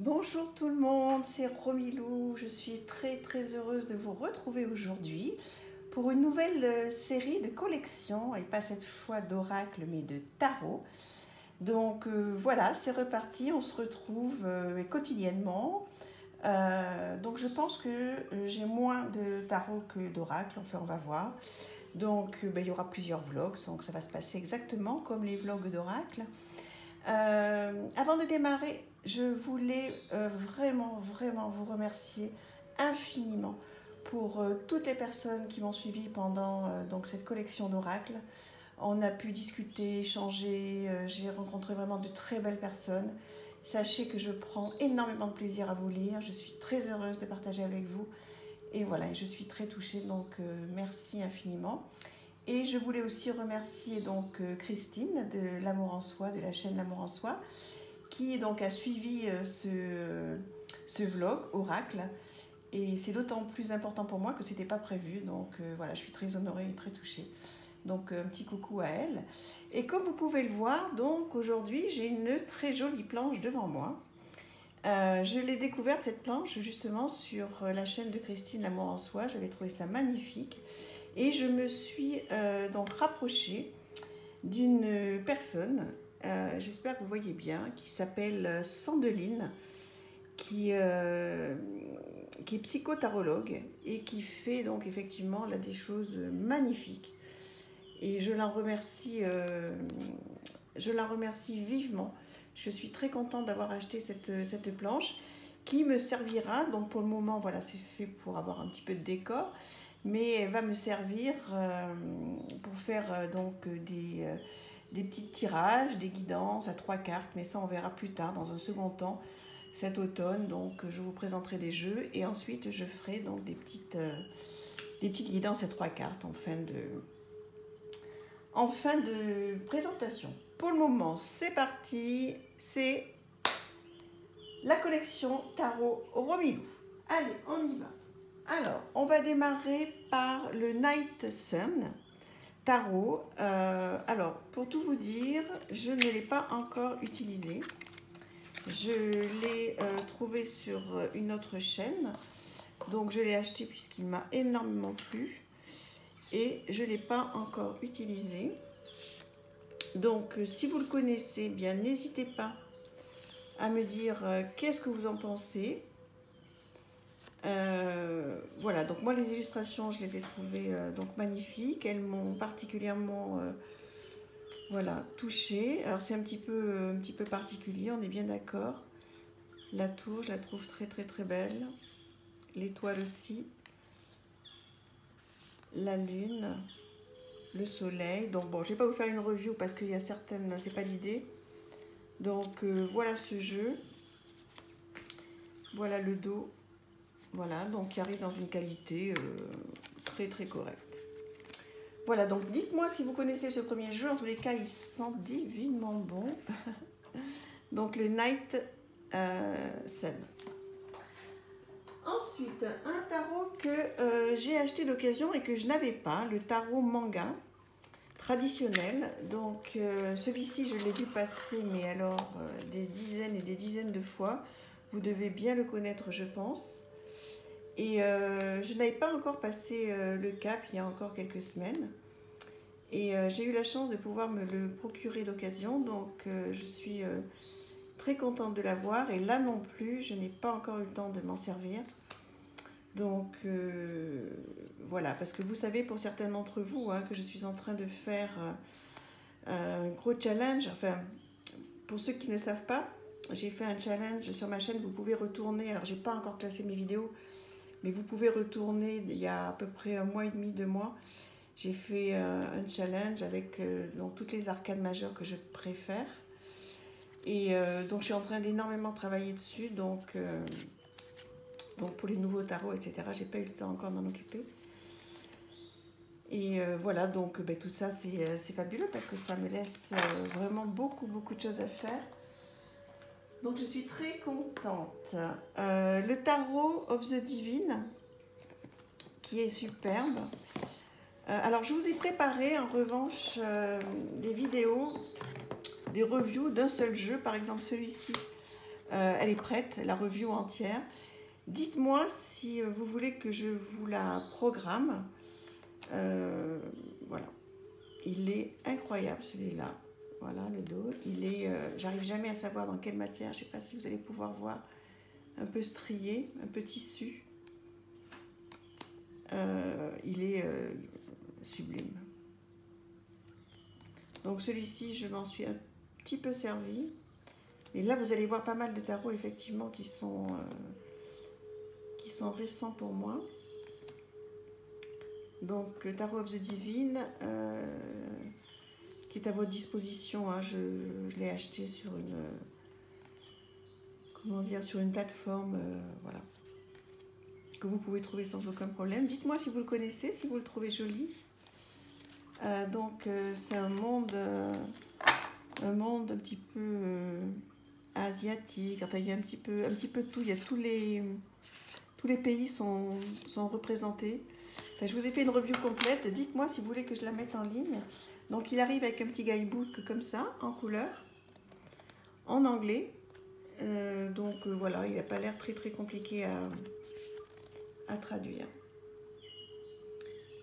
Bonjour tout le monde, c'est Romilou. Je suis très heureuse de vous retrouver aujourd'hui pour une nouvelle série de collections, et pas cette fois d'oracle mais de tarot. Donc voilà, c'est reparti, on se retrouve quotidiennement. Donc je pense que j'ai moins de tarot que d'oracle, enfin on va voir. Donc il y aura plusieurs vlogs, donc ça va se passer exactement comme les vlogs d'oracle. Avant de démarrer, je voulais vraiment vous remercier infiniment pour toutes les personnes qui m'ont suivi pendant donc cette collection d'oracles. On a pu discuter, échanger, j'ai rencontré vraiment de très belles personnes. Sachez que je prends énormément de plaisir à vous lire, je suis très heureuse de partager avec vous. Et voilà, je suis très touchée, donc merci infiniment. Et je voulais aussi remercier donc Christine de L'Amour en Soi, de la chaîne L'Amour en Soi, qui donc a suivi ce vlog Oracle. Et c'est d'autant plus important pour moi que ce n'était pas prévu. Donc voilà, je suis très honorée et très touchée. Donc un petit coucou à elle. Et comme vous pouvez le voir, donc aujourd'hui j'ai une très jolie planche devant moi. Je l'ai découverte cette planche justement sur la chaîne de Christine L'Amour en Soi. J'avais trouvé ça magnifique. Et je me suis donc rapprochée d'une personne, j'espère que vous voyez bien, qui s'appelle Sandeline, qui est psychotarologue et qui fait donc effectivement là des choses magnifiques. Et je la remercie vivement. Je suis très contente d'avoir acheté cette planche qui me servira, donc pour le moment, voilà, c'est fait pour avoir un petit peu de décor, mais elle va me servir pour faire donc des petits tirages, des guidances à 3 cartes, mais ça on verra plus tard dans un second temps cet automne. Donc je vous présenterai des jeux et ensuite je ferai donc des petites guidances à 3 cartes en fin de présentation. Pour le moment, c'est parti, c'est la collection Tarot Romilou. Allez, on y va. Alors, on va démarrer par le Night Sun Tarot. Alors, pour tout vous dire, je ne l'ai pas encore utilisé. Je l'ai trouvé sur une autre chaîne. Donc, je l'ai acheté puisqu'il m'a énormément plu. Et je ne l'ai pas encore utilisé. Donc, si vous le connaissez, bien n'hésitez pas à me dire qu'est-ce que vous en pensez. Voilà, donc moi les illustrations, je les ai trouvées donc magnifiques. Elles m'ont particulièrement voilà, touchée. Alors c'est un petit peu particulier, on est bien d'accord. La tour, je la trouve très belle. L'étoile aussi. La lune. Le soleil. Donc bon, je vais pas vous faire une review parce qu'il y a certaines, c'est pas l'idée. Donc voilà ce jeu. Voilà le dos. Voilà, donc il arrive dans une qualité très correcte. Voilà, donc dites-moi si vous connaissez ce premier jeu. En tous les cas, il sent divinement bon. Donc le Night Sun. Ensuite, un tarot que j'ai acheté d'occasion et que je n'avais pas, le tarot manga traditionnel. Donc celui-ci, je l'ai vu passer, mais alors des dizaines et des dizaines de fois. Vous devez bien le connaître, je pense. Et je n'avais pas encore passé le cap il y a encore quelques semaines. Et j'ai eu la chance de pouvoir me le procurer d'occasion. Donc je suis très contente de l'avoir. Et là non plus, je n'ai pas encore eu le temps de m'en servir. Donc voilà, parce que vous savez pour certains d'entre vous hein, que je suis en train de faire un gros challenge. Enfin, pour ceux qui ne savent pas, j'ai fait un challenge sur ma chaîne. Vous pouvez retourner. Alors j'ai pas encore classé mes vidéos. Mais vous pouvez retourner, il y a à peu près 1 mois et demi, 2 mois. J'ai fait un challenge avec donc, toutes les arcades majeures que je préfère. Et donc je suis en train d'énormément travailler dessus. Donc pour les nouveaux tarots, etc. J'ai pas eu le temps encore d'en occuper. Et voilà, donc tout ça c'est fabuleux parce que ça me laisse vraiment beaucoup de choses à faire. Donc je suis très contente. Le tarot of the Divine, qui est superbe. Alors je vous ai préparé en revanche des vidéos, des reviews d'un seul jeu. Par exemple celui-ci, Elle est prête, la review entière. Dites-moi si vous voulez que je vous la programme. Voilà. Il est incroyable celui-là. Voilà le dos. Il est, j'arrive jamais à savoir dans quelle matière. Je ne sais pas si vous allez pouvoir voir. Un peu strié, un peu tissu. Il est sublime. Donc celui-ci, je m'en suis un petit peu servi. Et là, vous allez voir pas mal de tarots, effectivement, qui sont récents pour moi. Donc, le Tarot of the Divine, qui est à votre disposition. Hein, je l'ai acheté sur une... comment dire, sur une plateforme, voilà, que vous pouvez trouver sans aucun problème. Dites-moi si vous le connaissez, si vous le trouvez joli. C'est un monde un petit peu asiatique. Enfin, il y a un petit peu de tout. Il y a tous les pays sont représentés. Enfin, je vous ai fait une review complète. Dites-moi si vous voulez que je la mette en ligne. Donc, il arrive avec un petit guidebook comme ça, en couleur, en anglais. Voilà, il n'a pas l'air très compliqué à traduire.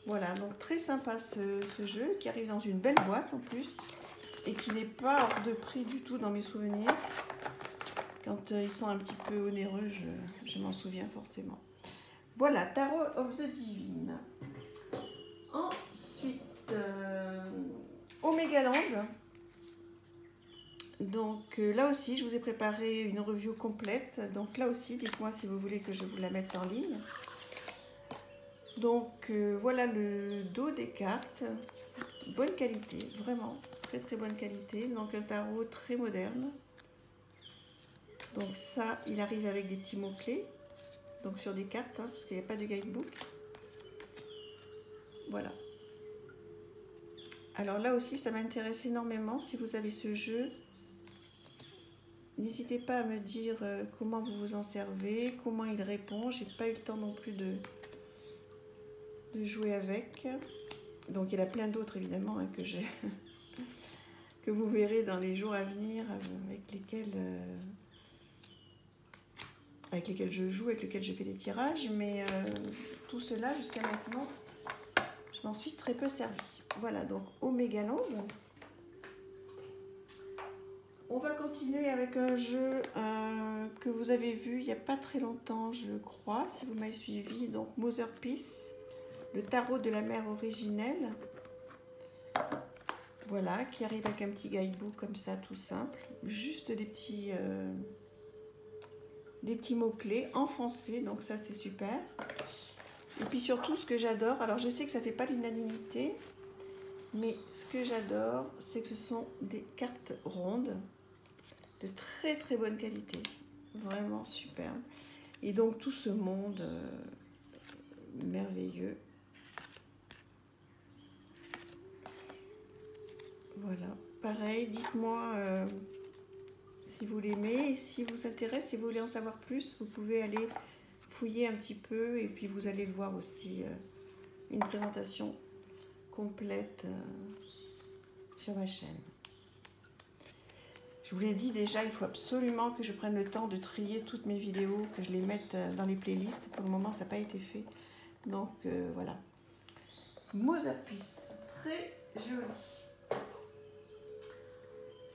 Voilà, donc très sympa ce jeu qui arrive dans une belle boîte en plus et qui n'est pas hors de prix du tout dans mes souvenirs. Quand ils sont un petit peu onéreux, je m'en souviens forcément. Voilà, Tarot of the Divine. Ensuite, Omega Land. Donc là aussi, je vous ai préparé une review complète. Donc là aussi, dites-moi si vous voulez que je vous la mette en ligne. Donc voilà le dos des cartes. Bonne qualité, vraiment très bonne qualité. Donc un tarot très moderne. Donc ça, il arrive avec des petits mots-clés. Donc sur des cartes, hein, parce qu'il n'y a pas de guidebook. Voilà. Alors là aussi, ça m'intéresse énormément. Si vous avez ce jeu, n'hésitez pas à me dire comment vous vous en servez, comment il répond. J'ai pas eu le temps non plus de jouer avec. Donc il y en a plein d'autres évidemment hein, que vous verrez dans les jours à venir avec lesquels je joue, avec lesquels je fais des tirages. Mais tout cela jusqu'à maintenant, je m'en suis très peu servi. Voilà, donc Omega Land. On va continuer avec un jeu que vous avez vu il n'y a pas très longtemps, je crois, si vous m'avez suivi. Donc Mother Peace, le tarot de la mère originelle. Voilà, qui arrive avec un petit guidebook comme ça, tout simple. Juste des petits mots-clés en français, donc ça c'est super. Et puis surtout, ce que j'adore, alors je sais que ça ne fait pas l'unanimité, mais ce que j'adore, c'est que ce sont des cartes rondes de très bonne qualité. Vraiment superbe. Et donc tout ce monde merveilleux. Voilà, pareil, dites-moi si vous l'aimez, et si vous intéresse, si vous voulez en savoir plus, vous pouvez aller fouiller un petit peu, et puis vous allez le voir aussi, une présentation complète sur ma chaîne. Je vous l'ai dit déjà, il faut absolument que je prenne le temps de trier toutes mes vidéos, que je les mette dans les playlists. Pour le moment, ça n'a pas été fait. Donc voilà. Mother Peace, très joli.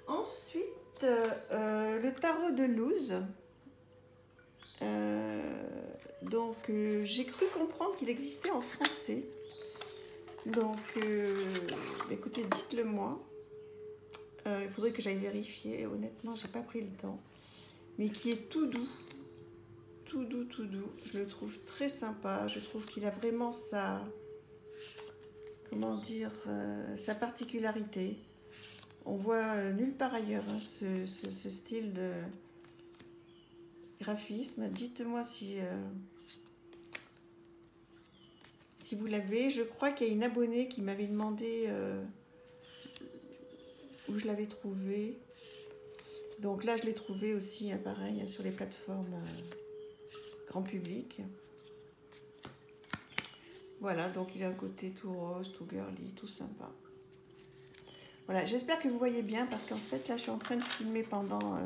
Ensuite, le tarot de Luz. J'ai cru comprendre qu'il existait en français. Donc, écoutez, dites-le moi. Il faudrait que j'aille vérifier. Honnêtement, j'ai pas pris le temps. Mais qui est tout doux. Tout doux, tout doux. Je le trouve très sympa. Je trouve qu'il a vraiment sa... comment dire, sa particularité. On voit nulle part ailleurs hein, ce style de graphisme. Dites-moi si vous l'avez. Je crois qu'il y a une abonnée qui m'avait demandé où je l'avais trouvé. Donc là, je l'ai trouvé aussi, hein, pareil, hein, sur les plateformes grand public. Voilà, donc il a un côté tout rose, tout girly, tout sympa. Voilà, j'espère que vous voyez bien parce qu'en fait, là, je suis en train de filmer pendant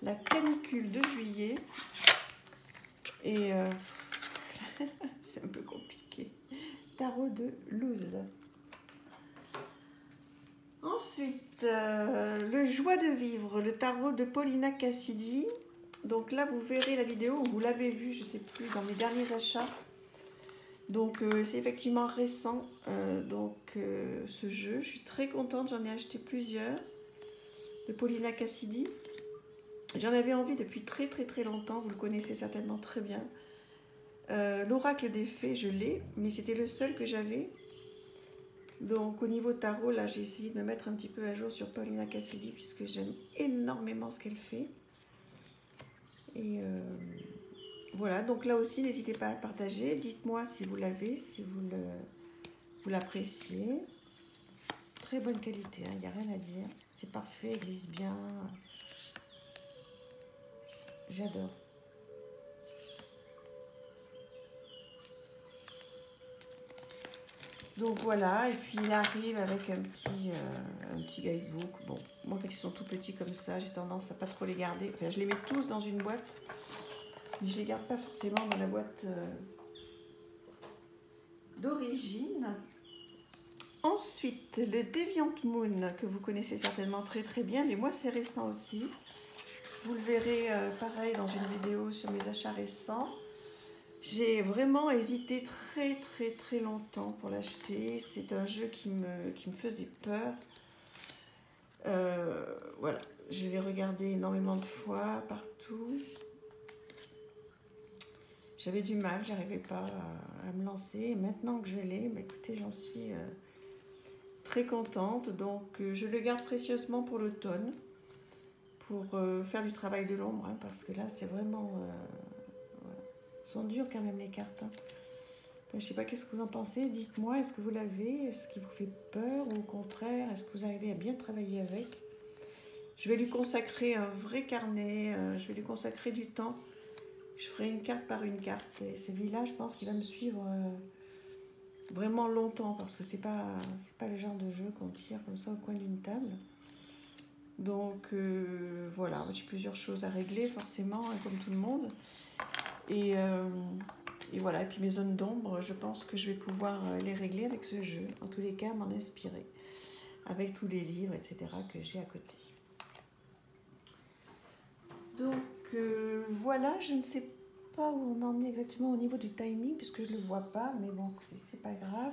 la canicule de juillet. Et c'est un peu compliqué. Tarot de Luz. Ensuite, le Joie de vivre, le tarot de Paulina Cassidy. Donc là, vous verrez la vidéo, vous l'avez vu, je ne sais plus, dans mes derniers achats. Donc c'est effectivement récent, ce jeu. Je suis très contente, j'en ai acheté plusieurs de Paulina Cassidy. J'en avais envie depuis très longtemps, vous le connaissez certainement très bien. L'oracle des fées, je l'ai, mais c'était le seul que j'avais. Donc au niveau tarot, là j'ai essayé de me mettre un petit peu à jour sur Paulina Cassidy puisque j'aime énormément ce qu'elle fait. Et voilà, donc là aussi n'hésitez pas à partager, dites-moi si vous l'avez, si vous l'appréciez. Très bonne qualité, il n'y a rien à dire, c'est parfait, elle glisse bien. J'adore. Donc voilà, et puis il arrive avec un petit guidebook. Bon, moi quand ils sont tout petits comme ça, j'ai tendance à pas trop les garder. Enfin, je les mets tous dans une boîte, mais je les garde pas forcément dans la boîte d'origine. Ensuite, le Deviant Moon, que vous connaissez certainement très bien, mais moi c'est récent aussi. Vous le verrez pareil dans une vidéo sur mes achats récents. J'ai vraiment hésité très longtemps pour l'acheter. C'est un jeu qui me faisait peur. Voilà, je l'ai regardé énormément de fois, partout. J'avais du mal, j'arrivais pas à me lancer. Et maintenant que je l'ai, bah, écoutez, j'en suis très contente. Donc, je le garde précieusement pour l'automne, pour faire du travail de l'ombre, hein, parce que là, c'est vraiment... sont dures quand même les cartes. Hein. Enfin, je sais pas, qu'est-ce que vous en pensez? Dites-moi, est-ce que vous l'avez? Est-ce qu'il vous fait peur ou au contraire? Est-ce que vous arrivez à bien travailler avec? Je vais lui consacrer un vrai carnet, je vais lui consacrer du temps. Je ferai une carte par une carte. Et celui-là, je pense qu'il va me suivre vraiment longtemps parce que c'est pas le genre de jeu qu'on tire comme ça au coin d'une table. Donc voilà, j'ai plusieurs choses à régler forcément, hein, comme tout le monde. Et voilà, et puis mes zones d'ombre, je pense que je vais pouvoir les régler avec ce jeu. En tous les cas, m'en inspirer avec tous les livres, etc. que j'ai à côté. Donc voilà, je ne sais pas où on en est exactement au niveau du timing puisque je ne le vois pas, mais bon, c'est pas grave.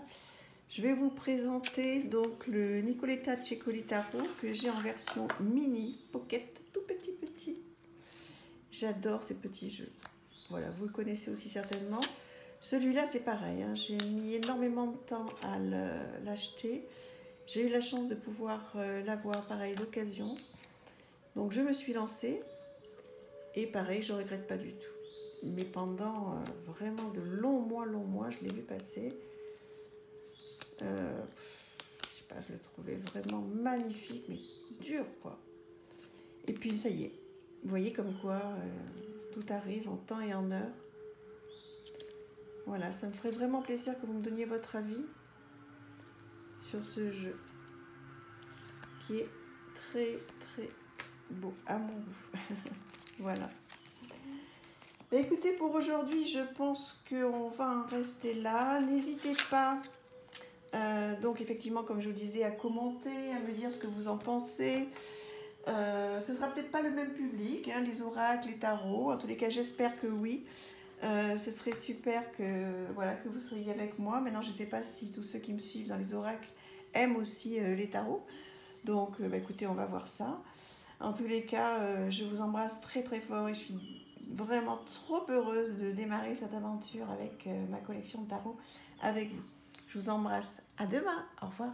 Je vais vous présenter donc le Nicoletta Cecoli Tarot que j'ai en version mini, pocket, tout petit. J'adore ces petits jeux. Voilà, vous le connaissez aussi certainement. Celui-là, c'est pareil, hein, j'ai mis énormément de temps à l'acheter. J'ai eu la chance de pouvoir l'avoir pareil d'occasion. Donc je me suis lancée et pareil, je ne regrette pas du tout. Mais pendant vraiment de longs mois, je l'ai vu passer. Je sais pas, je le trouvais vraiment magnifique, mais dur quoi. Et puis ça y est, vous voyez comme quoi tout arrive en temps et en heure. Voilà, ça me ferait vraiment plaisir que vous me donniez votre avis sur ce jeu qui est très beau à mon goût. Voilà. Bah, écoutez, pour aujourd'hui, je pense qu'on va en rester là. N'hésitez pas, donc effectivement, comme je vous disais, à commenter, à me dire ce que vous en pensez. Ce sera peut-être pas le même public, hein, les oracles, les tarots. En tous les cas, j'espère que oui. Ce serait super que vous soyez avec moi. Maintenant, je ne sais pas si tous ceux qui me suivent dans les oracles aiment aussi les tarots. Donc, écoutez, on va voir ça. En tous les cas, je vous embrasse très fort et je suis vraiment trop heureuse de démarrer cette aventure avec ma collection de tarots avec vous. Je vous embrasse. À demain. Au revoir.